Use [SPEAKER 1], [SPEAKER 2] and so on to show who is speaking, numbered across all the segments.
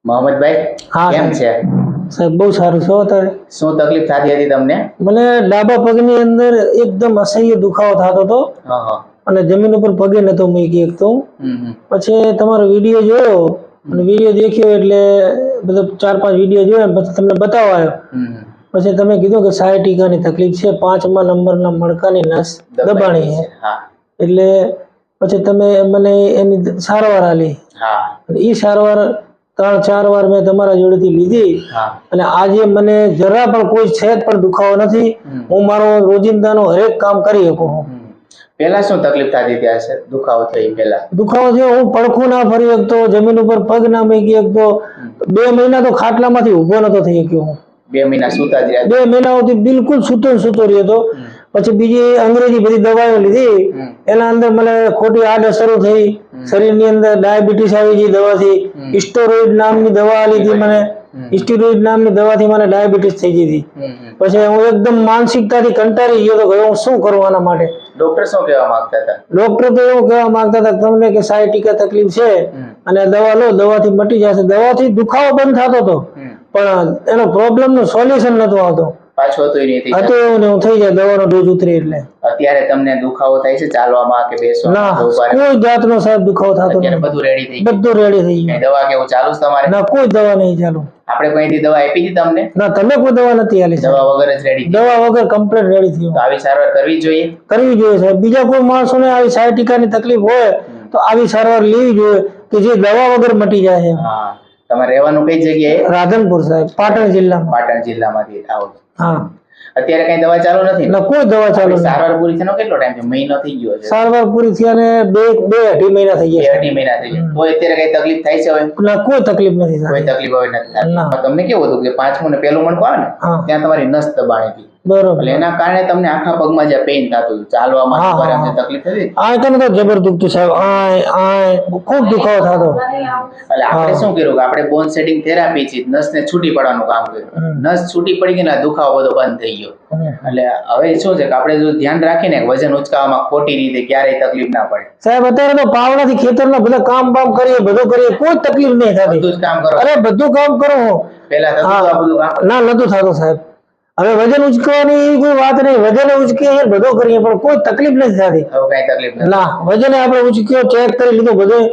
[SPEAKER 1] મોહમ્મદભાઈ
[SPEAKER 2] હા
[SPEAKER 1] કેમ છે
[SPEAKER 2] સાહેબ, બહુ સારું છે. અત્યારે
[SPEAKER 1] શું તકલીફ થતી હતી તમને?
[SPEAKER 2] મને ડાબા પગની અંદર એકદમ અસહ્ય દુખાવો થતો હતો
[SPEAKER 1] હા હા
[SPEAKER 2] અને જમીન ઉપર પગે નતો મૂકી શકતો. પછી તમારો વિડીયો જોયો અને વિડીયો દેખ્યો એટલે બધા 4-5 વિડીયો જોયા પછી તમને બતાવવા આવ્યો. પછી તમે કીધું કે સાયટિકાની તકલીફ છે, 5મા નંબરના મણકાની નસ દબાણી છે. એટલે પછી તમે મને એની સારવાર આલી. એ સારવાર 3-4 વાર મેં તમારા જોડેથી લીધી અને આજે મને જરા પણ કોઈ સહેજ પણ દુખાવો નથી. હું મારો રોજિંદાનો હરેક કામ કરી શકું.
[SPEAKER 1] પહેલા શું તકલીફ થતી હતી? આ દુખાવો થયો પહેલા
[SPEAKER 2] દુખાવો થયો, હું પડખું ના ફરી શકતો, જમીન ઉપર પગ ના મૂકી શકતો. 2 મહિના તો ખાટલામાંથી ઊભો નતો થઈ શક્યો હું.
[SPEAKER 1] 2 મહિના સૂતા જ રહ્યા?
[SPEAKER 2] 2 મહિના સુધી બિલકુલ સૂતો રહ્યો. પછી બીજી અંગ્રેજી બધી દવાઓ લીધી, એના અંદર મને ખોટી આડઅસરો થઈ. શરીરની અંદર ડાયાબિટીસ આવી ગઈ દવાથી. સ્ટેરોઇડ નામની દવા આલી હતી મને. સ્ટેરોઇડ નામની દવાથી મને ડાયાબિટીસ થઈ ગઈ હતી. પછી હું એકદમ માનસિકતાથી કંટાળી ગયો તો હું શું કરું આના માટે.
[SPEAKER 1] ડોક્ટર શું કહેવા માંગતા હતા?
[SPEAKER 2] ડોક્ટર તો એવું કહેવા માંગતા હતા તમને કે સાયટિકા તકલીફ છે અને દવા લો, દવાથી મટી જશે. દવાથી દુખાવો બંધ થતો હતો પણ એનો પ્રોબ્લેમ નું સોલ્યુશન નતો આવતો.
[SPEAKER 1] પાછો તો નહીં થઈ
[SPEAKER 2] હતો એવું ને હું થઈ જાય દવાનો ડોઝ ઉતરે એટલે.
[SPEAKER 1] અત્યારે તમને દુખાવો થાય છે ચાલવામાં કે બેસવામાં?
[SPEAKER 2] ના, કોઈ જાતનો સાહેબ દુખાવો થતો નથી.
[SPEAKER 1] બધું રેડી થઈ ગયું?
[SPEAKER 2] બધું રેડી થઈ ગયું.
[SPEAKER 1] દવા કેવું ચાલુ છે તમારે?
[SPEAKER 2] ના, કોઈ દવા નહીં ચાલુ.
[SPEAKER 1] આપણે કોઈથી દવા આપી હતી તમને?
[SPEAKER 2] ના, તમે કોઈ દવા નથી આલી.
[SPEAKER 1] દવા વગર જ રેડી?
[SPEAKER 2] દવા વગર કમ્પ્લીટ રેડી થયું.
[SPEAKER 1] તો આવી સારવાર કરવી જોઈએ?
[SPEAKER 2] કરવી જોઈએ સાહેબ. બીજા કોઈ માણસોને આવી સાયટિકાની તકલીફ હોય તો આવી સારવાર લેવી જોઈએ કે જે દવા વગર મટી જાય છે.
[SPEAKER 1] હા. તમારે રહેવાનું કઈ જગ્યાએ?
[SPEAKER 2] રાધનપુર સાહેબ, પાટણ જિલ્લામાં.
[SPEAKER 1] પાટણ જિલ્લામાંથી આવો?
[SPEAKER 2] હા.
[SPEAKER 1] અત્યારે કઈ દવા ચાલુ નથી?
[SPEAKER 2] ના, કોઈ દવા ચાલુ નથી.
[SPEAKER 1] સારવાર પૂરી થવાનો કેટલો ટાઈમ છે? મહિનો થઈ ગયો છે?
[SPEAKER 2] સારવાર પૂરી થયાને 2-2.5 મહિના થઈ ગયા.
[SPEAKER 1] 2-2.5 મહિના થઈ ગયા. તો અત્યારે કઈ તકલીફ થાય છે હવે?
[SPEAKER 2] ના, કોઈ તકલીફ નથી.
[SPEAKER 1] કોઈ તકલીફ હવે નથી થતી. તમને કેવું હતું કે 5મું ને 1લું મણકું આવે ને ત્યાં તમારી નસ દબાણી હતી? બરોબર. એના કારણે તમને આખા પગમાં જે પેઇન થતું હતું, ચાલવામાં તકલીફ થતી?
[SPEAKER 2] આ કને તો જબર દુખતું સાહેબ. ખૂબ દુખાવો થતો.
[SPEAKER 1] એટલે આપણે શું કર્યું કે આપણે બોન સેટિંગ થેરાપી છે, નસને છૂટી પડવાનું કામ કર્યું. નસ છૂટી પડી ગઈ ને દુખાવો બધો બંધ થઈ ગયો. એટલે હવે શું છે કે આપણે જો ધ્યાન રાખીને વજન ઉચકાવવામાં ખોટી રીતે ક્યારેય તકલીફ ના પડે. સાહેબ
[SPEAKER 2] અત્યારે તો પાવડાથી ખેતરના બધા કામ કરીએ, બધું કરીએ, કોઈ તકલીફ નહીં થતી.
[SPEAKER 1] બધું જ કામ કરો?
[SPEAKER 2] અરે બધું કામ કરો.
[SPEAKER 1] પહેલા થતું આ બધું કામ?
[SPEAKER 2] ના, નતું થતું સાહેબ. હવે વજન ઉચકવાની કોઈ વાત નહીં, વજન ઉચકીએ બધો કરીએ પણ કોઈ તકલીફ નથી થતી.
[SPEAKER 1] હવે કઈ તકલીફ નથી? ના,
[SPEAKER 2] વજન આપણે ઉચક્યો, ચેક કરી લીધું બધું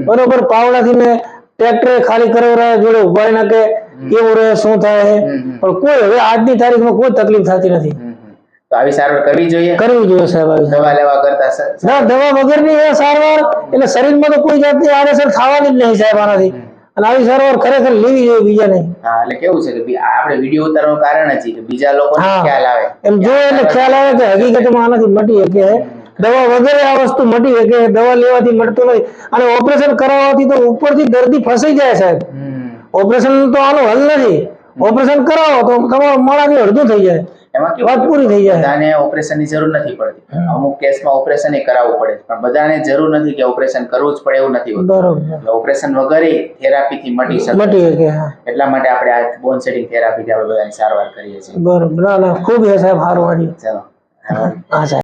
[SPEAKER 2] બરોબર. પાવડાથી ને ટ્રેક્ટર ખાલી કરાવરા જોડે ઉભા નાખે કેવું રહે શું થાય છે પણ કોઈ હવે આજની તારીખમાં કોઈ તકલીફ થતી નથી.
[SPEAKER 1] તો આવી સારવાર કરવી જોઈએ?
[SPEAKER 2] કરવી જોઈએ સાહેબ.
[SPEAKER 1] દવા લેવા કરતા?
[SPEAKER 2] ના, દવા વગરની એ સારવાર એટલે શરીરમાં તો કોઈ જાતની આડઅસર થવાની જ નહીં સાહેબ આનાથી. અને આવી સારવાર ખરેખર લેવી જોઈએ બીજા નહીં.
[SPEAKER 1] હા, એટલે કેવું છે કે આપણે વિડીયો ઉતારવાનું કારણ જ છે કે બીજા લોકોને ખ્યાલ આવે.
[SPEAKER 2] એમ જોઈએ એટલે ખ્યાલ આવે કે હકીકતમાં આનાથી મટી શકે. દવા વગર આ વસ્તુ મટી શકે. દવા લેવાથી મળતું નથી અને ઓપરેશન કરાવવાથી તો ઉપરથી દર્દી ફસાઈ જાય સાહેબ. ઓપરેશન તો આનું હલ નથી. ઓપરેશન કરાવો તો તમારું મોડાથી અડધું થઈ જાય.
[SPEAKER 1] એમાં
[SPEAKER 2] વાત પૂરી થઈ જાય.
[SPEAKER 1] બધાને ઓપરેશનની જરૂર નથી પડતી. અમુક કેસમાં ઓપરેશન કરાવવું પડે પણ બધાને જરૂર નથી કે ઓપરેશન કરવું જ પડે એવું નથી હોતું.
[SPEAKER 2] બરોબર.
[SPEAKER 1] ઓપરેશન વગર થેરાપીથી મટી શકે. એટલા માટે આપણે આ બોન સેટિંગ થેરાપીથી આપણે બધાની સારવાર કરીએ છીએ.
[SPEAKER 2] બરોબર. ના, ખૂબ સાહેબ સારું.
[SPEAKER 1] ચાલો.
[SPEAKER 2] હા સાહેબ.